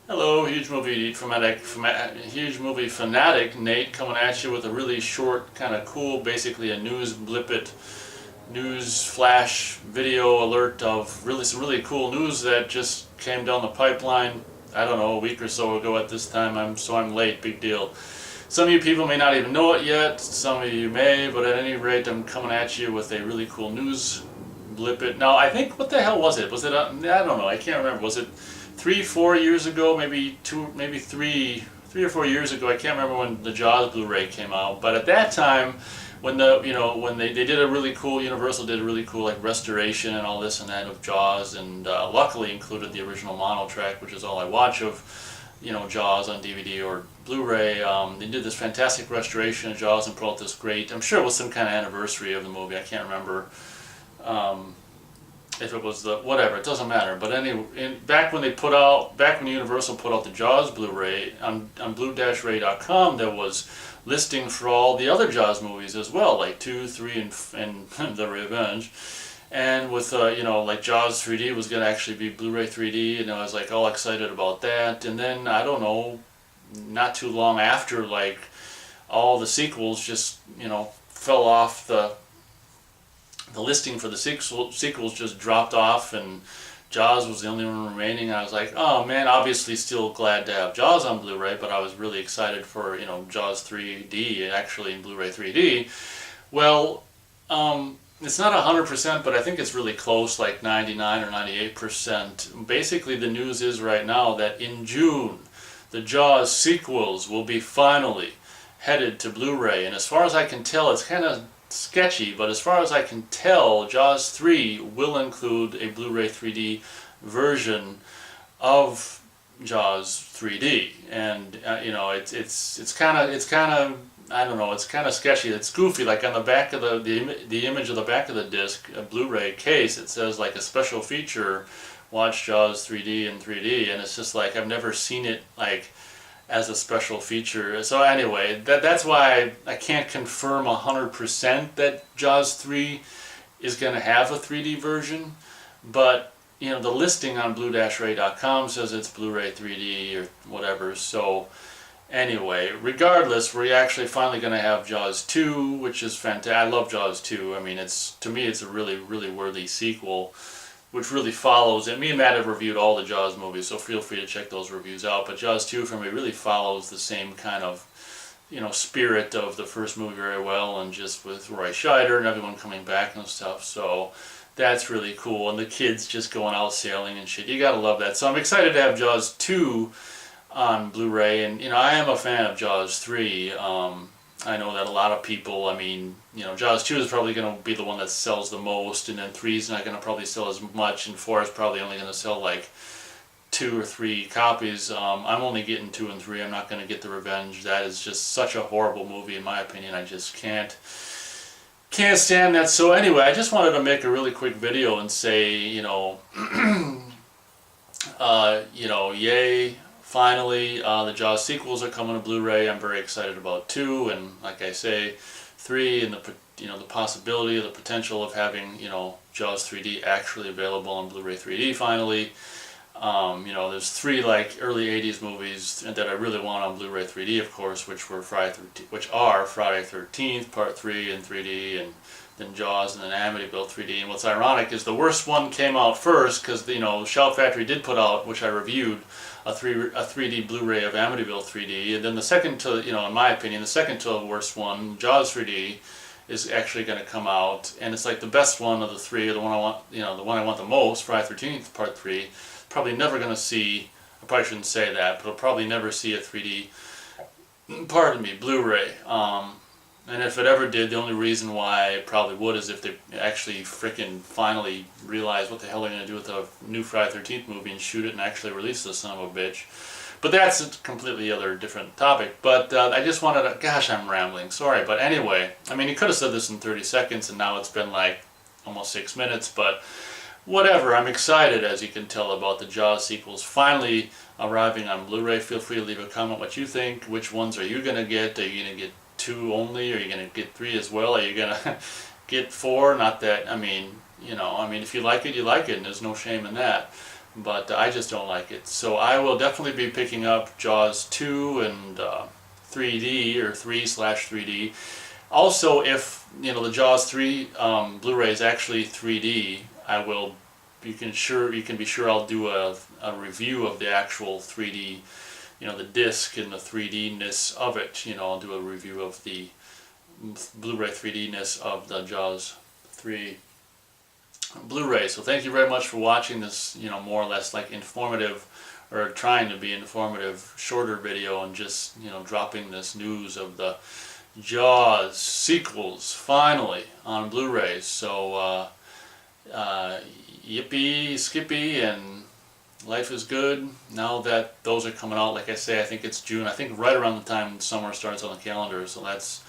Hello, huge movie fanatic Nate, coming at you with a really short, kind of cool, basically a news blippet, news flash video alert of some really cool news that just came down the pipeline. I don't know, a week or so ago at this time. I'm late. Big deal. Some of you people may not even know it yet. Some of you may, but at any rate, I'm coming at you with a really cool news blippet. Now, I think, what the hell was it? Was it? I don't know. I can't remember. Was it 3, 4 years ago? Maybe two, maybe 3 or 4 years ago. I can't remember when the Jaws Blu-ray came out. But at that time, when they did a really cool, Universal did a really cool like restoration and all this and that of Jaws, and luckily included the original mono track, which is all I watch of Jaws on DVD or Blu-ray. They did this fantastic restoration of Jaws and put out this great, I'm sure it was some kind of anniversary of the movie, I can't remember if it was whatever, it doesn't matter. But anyway, back when Universal put out the Jaws Blu-ray, on blue-ray.com, there was listing for all the other Jaws movies as well, like 2, 3, and The Revenge. And with like Jaws 3D was going to actually be Blu-ray 3D, and I was like all excited about that. And then I don't know, not too long after, like all the sequels just fell off the listing for the sequels just dropped off, and Jaws was the only one remaining. I was like, oh man, obviously still glad to have Jaws on Blu-ray, but I was really excited for Jaws 3D actually in Blu-ray 3D. Well, it's not 100%, but I think it's really close, like 99 or 98%. Basically, the news is right now that in June, the Jaws sequels will be finally headed to Blu-ray. And as far as I can tell, it's kind of sketchy, but as far as I can tell, Jaws 3 will include a Blu-ray 3D version of Jaws 3D, and it's kind of I don't know, it's kind of sketchy. It's goofy. Like on the back of the image of the back of the disc, a Blu-ray case, it says like a special feature, watch Jaws 3D in 3D, and it's just like I've never seen it like as a special feature. So anyway, that's why I can't confirm 100% that Jaws 3 is going to have a 3D version, but the listing on blue-ray.com says it's Blu-ray 3D or whatever. So anyway, regardless, we're actually finally going to have Jaws 2, which is fantastic. I love Jaws 2. I mean, to me it's a really, really worthy sequel, which really follows, and me and Matt have reviewed all the Jaws movies, so feel free to check those reviews out. But Jaws 2 for me really follows the same kind of spirit of the first movie very well, and just with Roy Scheider and everyone coming back and stuff. So that's really cool, and the kids just going out sailing and shit. You gotta love that. So I'm excited to have Jaws 2 on Blu-ray, and I am a fan of Jaws 3. I know that a lot of people, I mean, Jaws 2 is probably going to be the one that sells the most, and then 3 is not going to probably sell as much, and 4 is probably only going to sell like 2 or 3 copies. I'm only getting 2 and 3. I'm not going to get The Revenge. That is just such a horrible movie in my opinion. I just can't stand that. So anyway, I just wanted to make a really quick video and say, yay. Finally, the Jaws sequels are coming to Blu-ray. I'm very excited about 2, and like I say, 3, and the possibility or the potential of having Jaws 3D actually available on Blu-ray 3D finally. There's 3 like early 80s movies that I really want on Blu-ray 3D, of course, which are Friday 13th Part 3 in 3D, and then Jaws, and then Amityville 3D. And what's ironic is the worst one came out first, because Shout Factory did put out, which I reviewed, a 3D Blu-ray of Amityville 3D, and then the second to, in my opinion, the second to the worst one, Jaws 3D, is actually going to come out, and it's like the best one of the 3, the one I want, the one I want the most, Friday 13th Part 3. Probably never going to see, I probably shouldn't say that, but I'll probably never see a 3D, Blu-ray. And if it ever did, the only reason why it probably would is if they actually frickin' finally realize what the hell they're going to do with the new Friday 13th movie and shoot it and actually release this son of a bitch. But that's a completely other different topic. But I just wanted to, gosh, I'm rambling, sorry. But anyway, I mean, you could have said this in 30 seconds and now it's been like almost 6 minutes, but whatever. I'm excited, as you can tell, about the Jaws sequels finally arriving on Blu-ray. Feel free to leave a comment what you think. Which ones are you going to get? Are you going to get 2 only? Are you going to get 3 as well? Are you going to get 4? Not that, I mean, if you like it, you like it, and there's no shame in that. but I just don't like it. So I will definitely be picking up Jaws 2 and 3D or 3/3D. Also, if the Jaws 3 Blu-ray is actually 3D, I will. You can be sure I'll do a review of the actual 3D, the disc and the 3D-ness of it. I'll do a review of the Blu-ray 3D-ness of the Jaws 3 Blu-ray. So thank you very much for watching this, more or less like informative, or trying to be informative, shorter video, and just, dropping this news of the Jaws sequels finally on Blu-ray. So yippee skippy, and life is good now that those are coming out. Like I say, I think it's June. I think right around the time summer starts on the calendar, so that's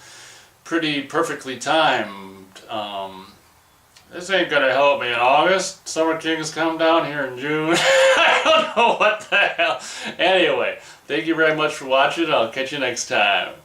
pretty perfectly timed. This ain't gonna help me in August. Summer Kings come down here in June. I don't know what the hell. Anyway, thank you very much for watching. I'll catch you next time.